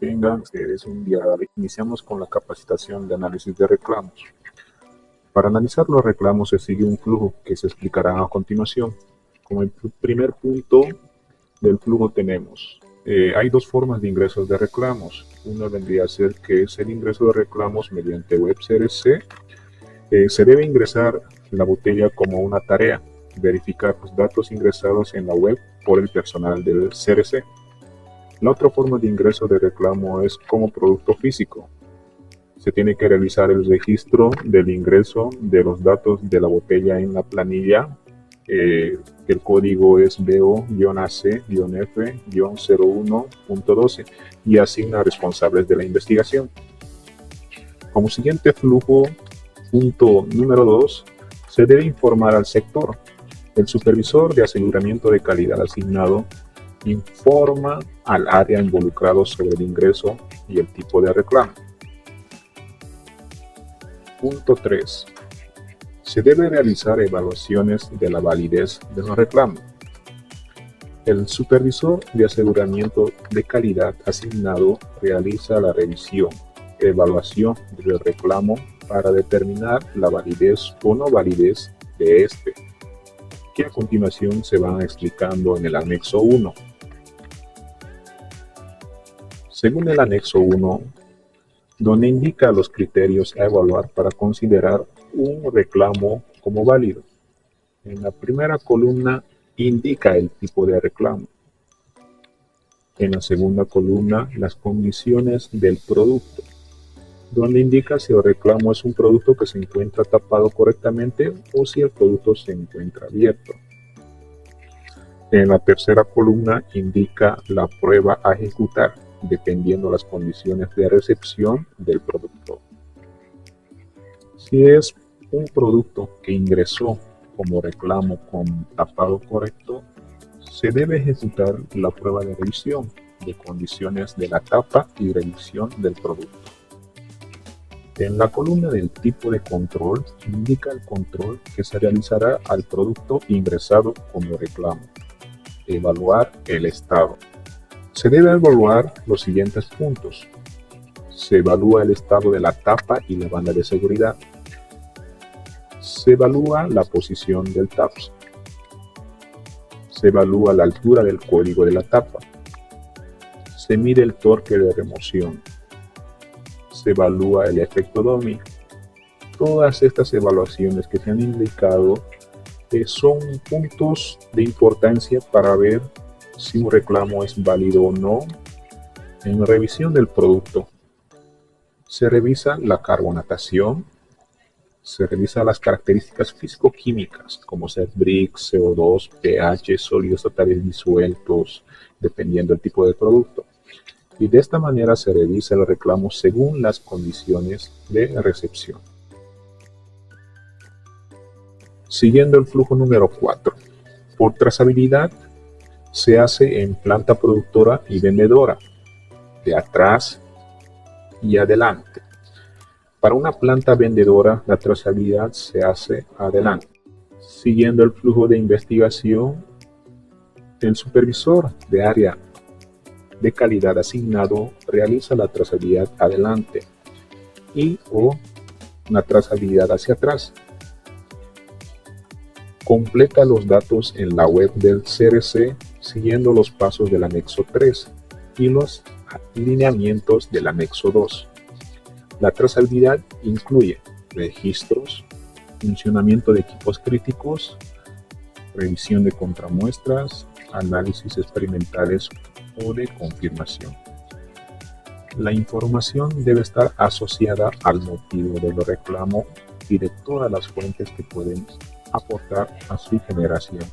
Venga, es un día. Iniciamos con la capacitación de análisis de reclamos. Para analizar los reclamos se sigue un flujo que se explicará a continuación. Como el primer punto del flujo tenemos, hay dos formas de ingresos de reclamos. Uno vendría a ser que es el ingreso de reclamos mediante web CRC. Se debe ingresar la botella como una tarea, verificar los datos ingresados en la web por el personal del CRC. La otra forma de ingreso de reclamo es como producto físico. Se tiene que realizar el registro del ingreso de los datos de la botella en la planilla. El código es BO-AC-F-01.12 y asigna responsables de la investigación. Como siguiente flujo, punto número 2, se debe informar al sector. El supervisor de aseguramiento de calidad asignado informa al área involucrado sobre el ingreso y el tipo de reclamo. Punto 3. Se debe realizar evaluaciones de la validez de los reclamos. El supervisor de aseguramiento de calidad asignado realiza la revisión, evaluación del reclamo para determinar la validez o no validez de este, que a continuación se van explicando en el anexo 1. Según el anexo 1, donde indica los criterios a evaluar para considerar un reclamo como válido. En la primera columna indica el tipo de reclamo. En la segunda columna, las condiciones del producto, donde indica si el reclamo es un producto que se encuentra tapado correctamente o si el producto se encuentra abierto. En la tercera columna indica la prueba a ejecutar, dependiendo las condiciones de recepción del producto. Si es un producto que ingresó como reclamo con tapado correcto, se debe ejecutar la prueba de revisión de condiciones de la tapa y revisión del producto. En la columna del tipo de control indica el control que se realizará al producto ingresado como reclamo. Evaluar el estado. Se debe evaluar los siguientes puntos. Se evalúa el estado de la tapa y la banda de seguridad. Se evalúa la posición del TAPS. Se evalúa la altura del código de la tapa. Se mide el torque de remoción. Se evalúa el efecto dummy. Todas estas evaluaciones que se han indicado son puntos de importancia para ver si un reclamo es válido o no. En la revisión del producto se revisa la carbonatación, se revisa las características físico-químicas como ser Brix, CO2, pH, sólidos totales disueltos, dependiendo del tipo de producto. Y de esta manera se revisa el reclamo según las condiciones de recepción. Siguiendo el flujo número 4. Por trazabilidad, se hace en planta productora y vendedora, de atrás y adelante. Para una planta vendedora, la trazabilidad se hace adelante. Siguiendo el flujo de investigación, el supervisor de área de calidad asignado realiza la trazabilidad adelante y o una trazabilidad hacia atrás. Completa los datos en la web del CRC siguiendo los pasos del anexo 3 y los lineamientos del anexo 2. La trazabilidad incluye registros, funcionamiento de equipos críticos, revisión de contramuestras, análisis experimentales o de confirmación. La información debe estar asociada al motivo del reclamo y de todas las fuentes que pueden aportar a su generación.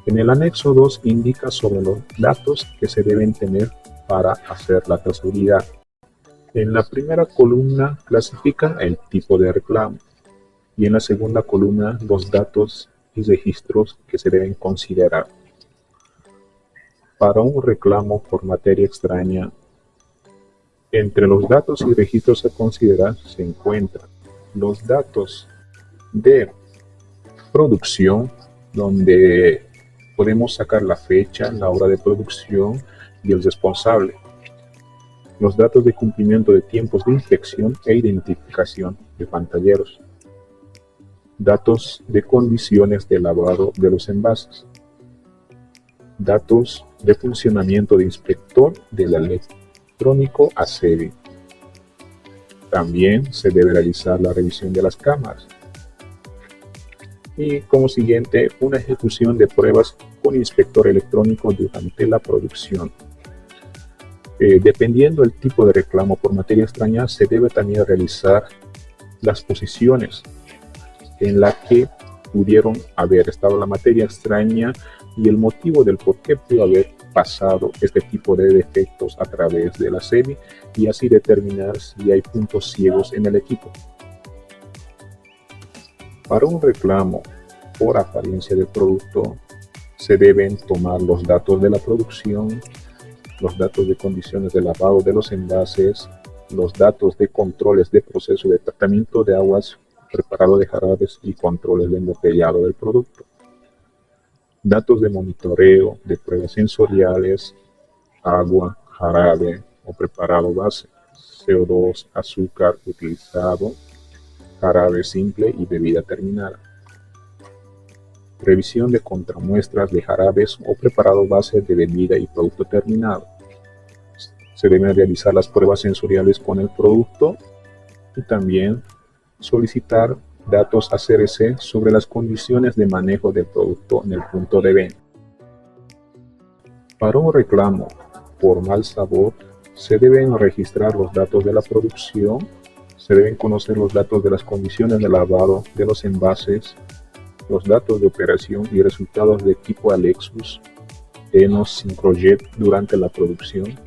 En el anexo 2 indica sobre los datos que se deben tener para hacer la trazabilidad. En la primera columna clasifica el tipo de reclamo y en la segunda columna los datos y registros que se deben considerar. Para un reclamo por materia extraña, entre los datos y registros a considerar se encuentran los datos de producción, donde podemos sacar la fecha, la hora de producción, y el responsable, los datos de cumplimiento de tiempos de inspección e identificación de pantalleros, datos de condiciones de lavado de los envases, datos de funcionamiento de inspector del electrónico ASEBI. También se debe realizar la revisión de las cámaras. Y como siguiente, una ejecución de pruebas con inspector electrónico durante la producción. Dependiendo del tipo de reclamo por materia extraña, se debe también realizar las posiciones en la que pudieron haber estado la materia extraña y el motivo del por qué pudo haber pasado este tipo de defectos a través de la ASEBI, y así determinar si hay puntos ciegos en el equipo. Para un reclamo por apariencia del producto, se deben tomar los datos de la producción, los datos de condiciones de lavado de los envases, los datos de controles de proceso de tratamiento de aguas, preparado de jarabes y controles de embotellado del producto. Datos de monitoreo de pruebas sensoriales, agua, jarabe o preparado base, CO2, azúcar utilizado, jarabe simple y bebida terminada. Revisión de contramuestras de jarabes o preparado base de bebida y producto terminado. Se deben realizar las pruebas sensoriales con el producto y también solicitar datos a CRC sobre las condiciones de manejo del producto en el punto de venta. Para un reclamo por mal sabor, se deben registrar los datos de la producción, se deben conocer los datos de las condiciones de lavado de los envases, los datos de operación y resultados de tipo Alexus, Enos, Syncrojet durante la producción,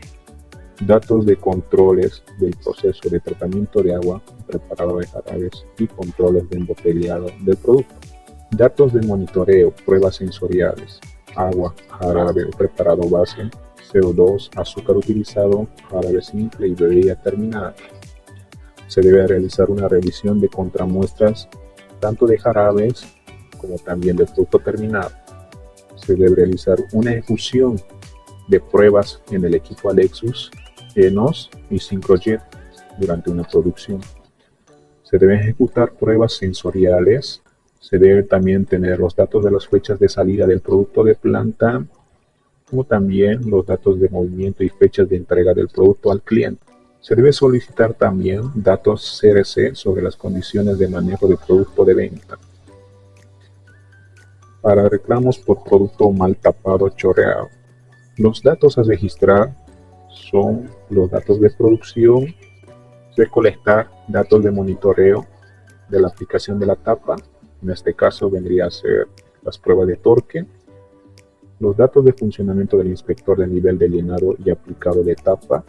datos de controles del proceso de tratamiento de agua, preparado de jarabes y controles de embotellado del producto, datos de monitoreo, pruebas sensoriales, agua, jarabe o preparado base, CO2, azúcar utilizado, jarabe simple y bebida terminada. Se debe realizar una revisión de contramuestras tanto de jarabes como también del producto terminado. Se debe realizar una ejecución de pruebas en el equipo Alexus, Enos y Syncrojet durante una producción. Se deben ejecutar pruebas sensoriales. Se debe también tener los datos de las fechas de salida del producto de planta, como también los datos de movimiento y fechas de entrega del producto al cliente. Se debe solicitar también datos CRC sobre las condiciones de manejo del producto de venta. Para reclamos por producto mal tapado o chorreado, los datos a registrar son los datos de producción, recolectar datos de monitoreo de la aplicación de la tapa, en este caso vendría a ser las pruebas de torque, los datos de funcionamiento del inspector de nivel de llenado y aplicado de tapa,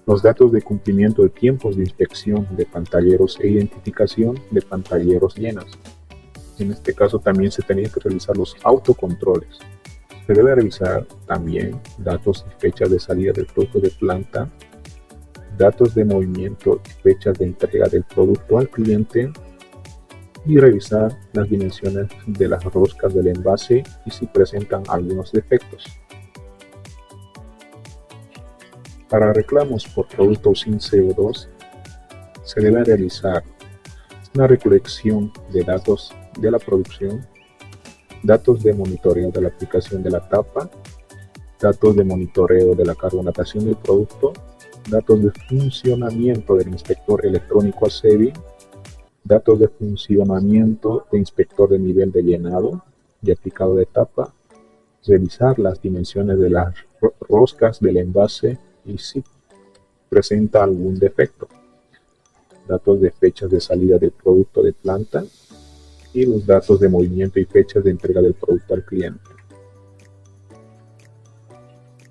los datos de cumplimiento de tiempos de inspección de pantalleros e identificación de pantalleros llenas. En este caso también se tenían que realizar los autocontroles. Se debe revisar también datos y fechas de salida del producto de planta, datos de movimiento y fechas de entrega del producto al cliente, y revisar las dimensiones de las roscas del envase y si presentan algunos defectos. Para reclamos por productos sin CO2, se debe realizar una recolección de datos de la producción, datos de monitoreo de la aplicación de la tapa, datos de monitoreo de la carbonatación del producto, datos de funcionamiento del inspector electrónico ASEBI, datos de funcionamiento de inspector de nivel de llenado y aplicado de tapa, revisar las dimensiones de las roscas del envase y si presenta algún defecto, datos de fechas de salida del producto de planta y los datos de movimiento y fechas de entrega del producto al cliente.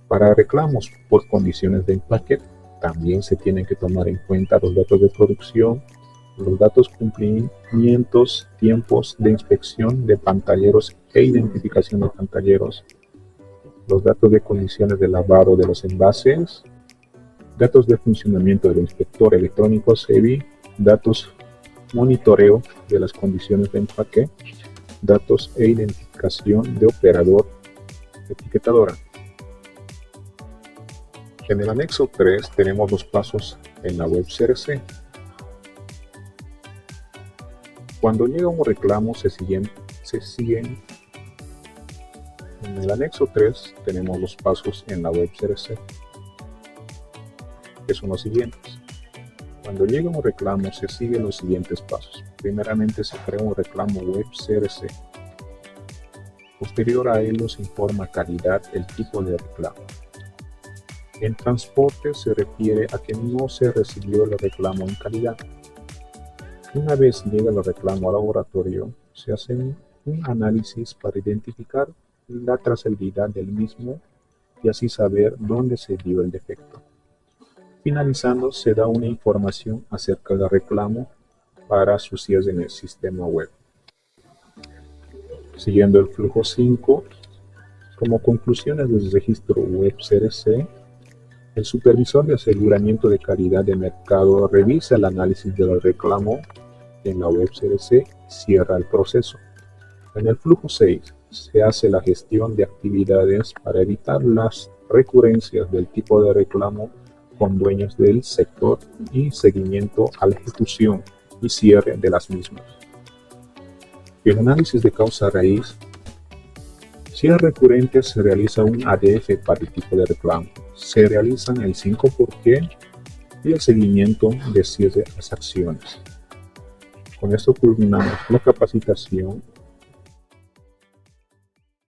Para reclamos por condiciones de empaque, también se tienen que tomar en cuenta los datos de producción, los datos cumplimientos, tiempos de inspección de pantalleros e identificación de pantalleros, los datos de condiciones de lavado de los envases, datos de funcionamiento del inspector electrónico ASEBI, datos monitoreo de las condiciones de empaque, datos e identificación de operador etiquetadora. En el anexo 3 tenemos los pasos en la web CRC. Cuando llega un reclamo se siguen. En el anexo 3 tenemos los pasos en la web CRC, que son los siguientes. Cuando llega un reclamo se siguen los siguientes pasos. Primeramente se crea un reclamo web CRC. Posterior a ello se informa calidad, el tipo de reclamo. En transporte se refiere a que no se recibió el reclamo en calidad. Una vez llega el reclamo al laboratorio, se hace un análisis para identificar la trazabilidad del mismo y así saber dónde se dio el defecto. Finalizando, se da una información acerca del reclamo para su cierre en el sistema web. Siguiendo el flujo 5, como conclusiones del registro web CRC, el supervisor de aseguramiento de calidad de mercado revisa el análisis del reclamo en la web CRC y cierra el proceso. En el flujo 6 se hace la gestión de actividades para evitar las recurrencias del tipo de reclamo con dueños del sector y seguimiento a la ejecución y cierre de las mismas. El análisis de causa raíz. Si es recurrente, se realiza un ADF para el tipo de reclamo. Se realizan el 5 por qué y el seguimiento de cierre de las acciones. Con esto culminamos la capacitación